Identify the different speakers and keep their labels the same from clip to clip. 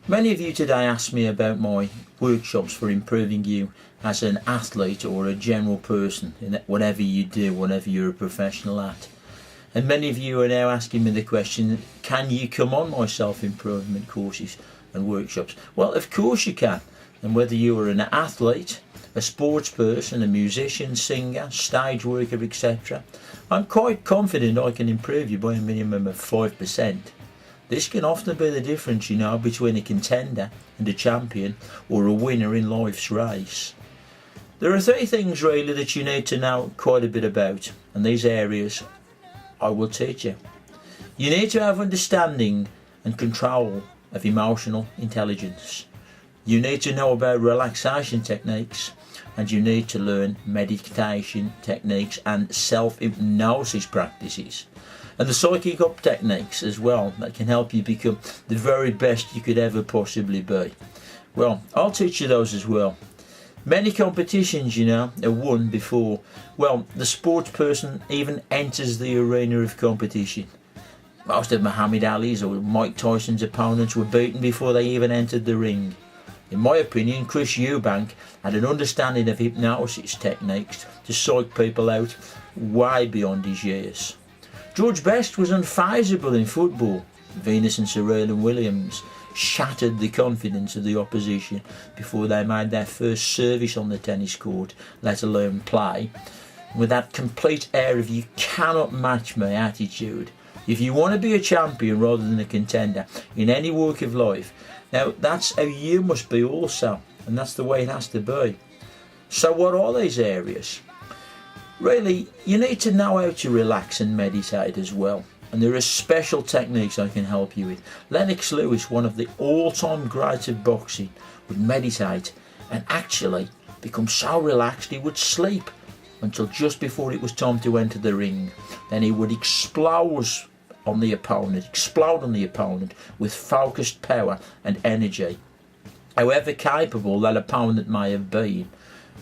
Speaker 1: Many of you today ask me about my workshops for improving you as an athlete or a general person in whatever you do, whatever you're a professional at. And many of you are now asking me the question, can you come on my self-improvement courses and workshops? Well, of course you can. And whether you are an athlete, a sports person, a musician, singer, stage worker, etc., I'm quite confident I can improve you by a minimum of 5%. This can often be the difference, between a contender and a champion or a winner in life's race. There are three things really that you need to know quite a bit about, and these areas I will teach you. You need to have understanding and control of emotional intelligence. You need to know about relaxation techniques, and you need to learn meditation techniques and self-hypnosis practices. And the Psyching-up techniques as well, that can help you become the very best you could ever possibly be. Well, I'll teach you those as well. Many competitions, are won before, the sports person even enters the arena of competition. Most of Muhammad Ali's or Mike Tyson's opponents were beaten before they even entered the ring. In my opinion, Chris Eubank had an understanding of hypnosis techniques to psych people out way beyond his years. George Best was unfazable in football. Venus and Serena Williams shattered the confidence of the opposition before they made their first service on the tennis court, let alone play. With that complete air of "you cannot match me" attitude. If you want to be a champion rather than a contender in any walk of life, now that's how you must be also, and that's the way it has to be. So what are these areas? Really, you need to know how to relax and meditate as well. And there are special techniques I can help you with. Lennox Lewis, one of the all-time greats of boxing, would meditate and actually become so relaxed he would sleep until just before it was time to enter the ring. Then he would explode on the opponent with focused power and energy. However capable that opponent may have been,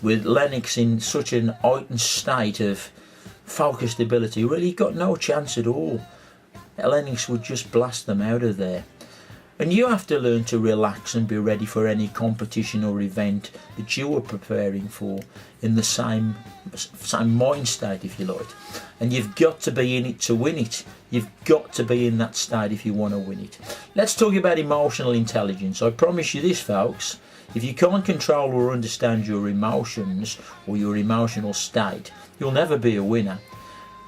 Speaker 1: with Lennox in such an heightened state of focused ability, really he got no chance at all. Lennox would just blast them out of there. And you have to learn to relax and be ready for any competition or event that you are preparing for in the same mind state, if you like. And you've got to be in it to win it. You've got to be in that state if you want to win it. Let's talk about emotional intelligence. I promise you this, folks. If you can't control or understand your emotions or your emotional state, you'll never be a winner.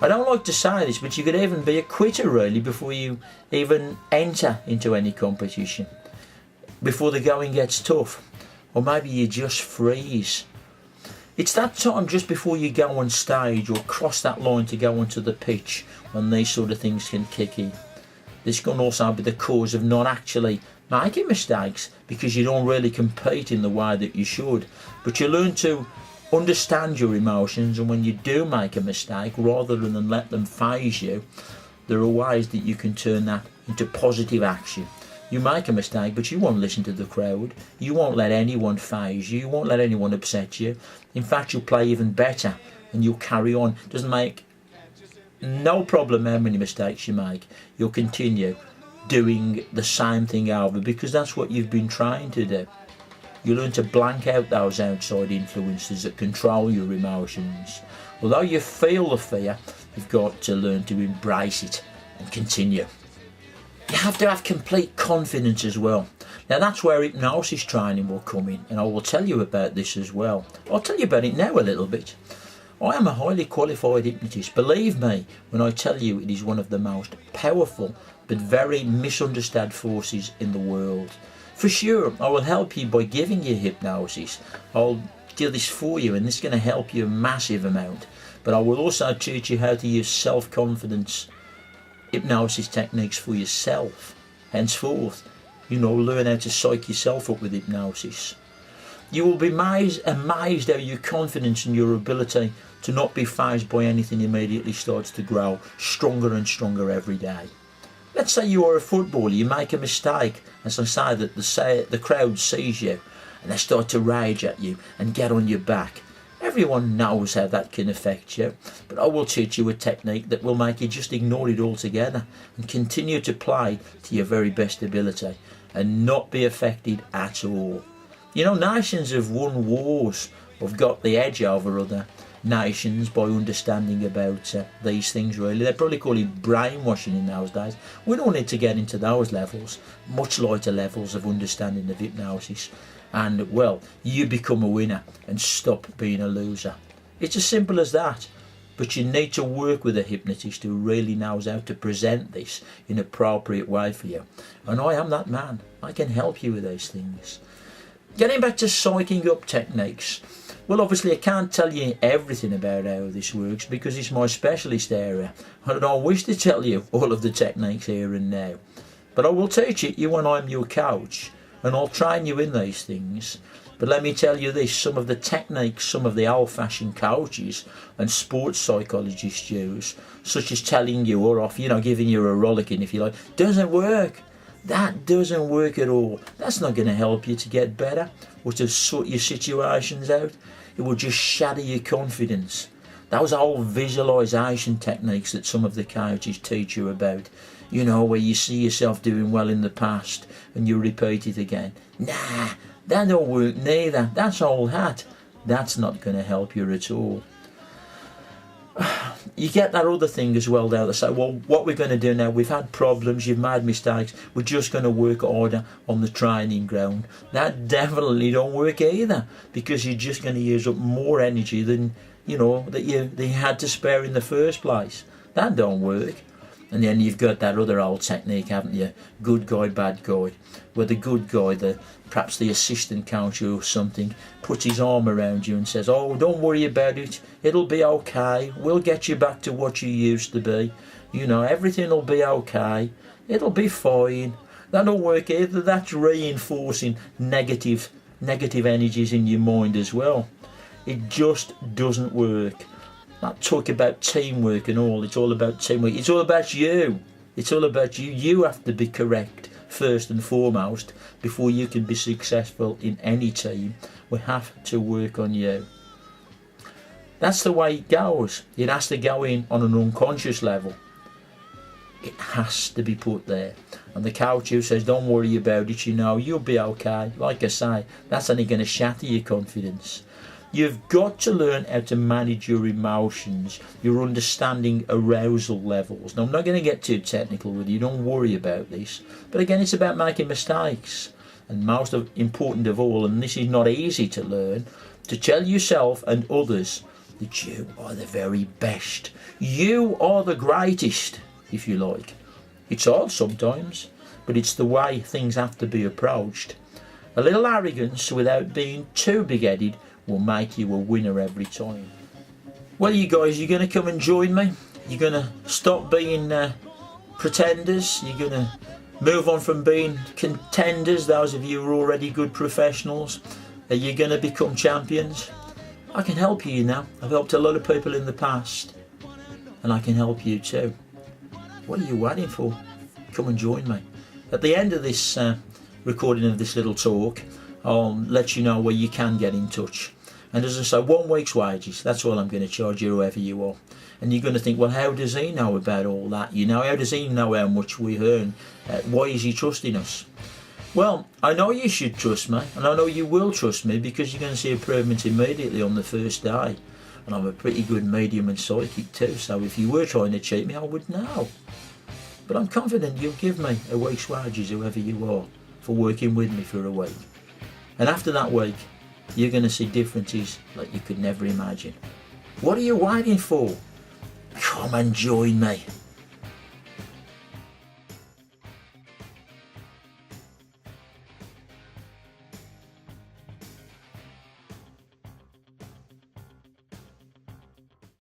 Speaker 1: I don't like to say this, but you could even be a quitter really before you even enter into any competition, before the going gets tough, or maybe you just freeze. It's that time just before you go on stage or cross that line to go onto the pitch when these sort of things can kick in. This can also be the cause of not actually making mistakes because you don't really compete in the way that you should, but you learn to understand your emotions, and when you do make a mistake, rather than let them faze you, there are ways that you can turn that into positive action. You make a mistake, but you won't listen to the crowd. You won't let anyone faze you. You won't let anyone upset you. In fact, you'll play even better and you'll carry on. It doesn't make no problem how many mistakes you make. You'll continue doing the same thing over because that's what you've been trying to do. You learn to blank out those outside influences that control your emotions. Although you feel the fear, you've got to learn to embrace it and continue. You have to have complete confidence as well. Now that's where hypnosis training will come in, and I will tell you about this as well. I'll tell you about it now a little bit. I am a highly qualified hypnotist. Believe me when I tell you it is one of the most powerful but very misunderstood forces in the world. For sure, I will help you by giving you hypnosis. I'll do this for you, and this is going to help you a massive amount. But I will also teach you how to use self-confidence hypnosis techniques for yourself. Henceforth, learn how to psych yourself up with hypnosis. You will be amazed how your confidence and your ability to not be fazed by anything immediately starts to grow stronger and stronger every day. Let's say you are a footballer, you make a mistake, as I say, that the crowd sees you and they start to rage at you and get on your back. Everyone knows how that can affect you, but I will teach you a technique that will make you just ignore it altogether and continue to play to your very best ability. and not be affected at all. You know, nations have won wars, have got the edge over other nations by understanding about these things, really. They probably call it brainwashing in those days. We don't need to get into those levels, much lighter levels of understanding of hypnosis. And, well, you become a winner and stop being a loser. It's as simple as that. But you need to work with a hypnotist who really knows how to present this in an appropriate way for you. And I am that man. I can help you with those things. Getting back to psyching-up techniques. Well, obviously I can't tell you everything about how this works because it's my specialist area. I don't wish to tell you all of the techniques here and now. But I will teach it you when I'm your coach. And I'll train you in these things. But let me tell you this, some of the techniques some of the old-fashioned coaches and sports psychologists use, such as telling you or off, giving you a rollicking if you like, doesn't work. That doesn't work at all. That's not going to help you to get better or to sort your situations out. It will just shatter your confidence. Those old visualisation techniques that some of the coaches teach you about, where you see yourself doing well in the past and you repeat it again. Nah, that don't work neither. That's old hat. That's not going to help you at all. You get that other thing as well there. They say, well, what we're going to do now, we've had problems, you've made mistakes, we're just going to work harder on the training ground. That definitely don't work either, because you're just going to use up more energy than, that you had to spare in the first place. That don't work. And then you've got that other old technique, haven't you? Good guy, bad guy. Where the good guy, perhaps the assistant coach or something, puts his arm around you and says, oh, don't worry about it. It'll be okay. We'll get you back to what you used to be. Everything will be okay. It'll be fine. That'll work either. That's reinforcing negative energies in your mind as well. It just doesn't work. That talk about teamwork and all, it's all about teamwork. It's all about you. It's all about you. You have to be correct first and foremost before you can be successful in any team. We have to work on you. That's the way it goes. It has to go in on an unconscious level. It has to be put there. And the coach who says, don't worry about it, you'll be okay. Like I say, that's only going to shatter your confidence. You've got to learn how to manage your emotions, your understanding arousal levels. Now, I'm not going to get too technical with you, don't worry about this. But again, it's about making mistakes. And most important of all, and this is not easy to learn, to tell yourself and others that you are the very best. You are the greatest, if you like. It's hard sometimes, but it's the way things have to be approached. A little arrogance without being too big-headed will make you a winner every time. Well, you guys, you're going to come and join me. You're going to stop being pretenders. You're going to move on from being contenders, those of you who are already good professionals. You're going to become champions. I can help you now. I've helped a lot of people in the past, and I can help you too. What are you waiting for? Come and join me. At the end of this recording of this little talk, I'll let you know where you can get in touch. And as I say, 1 week's wages, that's all I'm going to charge you, whoever you are. And you're going to think, well, how does he know about all that? How does he know how much we earn? Why is he trusting us? Well, I know you should trust me, and I know you will trust me, because you're going to see improvement immediately on the first day. And I'm a pretty good medium and psychic too, so if you were trying to cheat me, I would know. But I'm confident you'll give me a week's wages, whoever you are, for working with me for a week. And after that week, you're going to see differences like you could never imagine. What are you waiting for? Come and join me.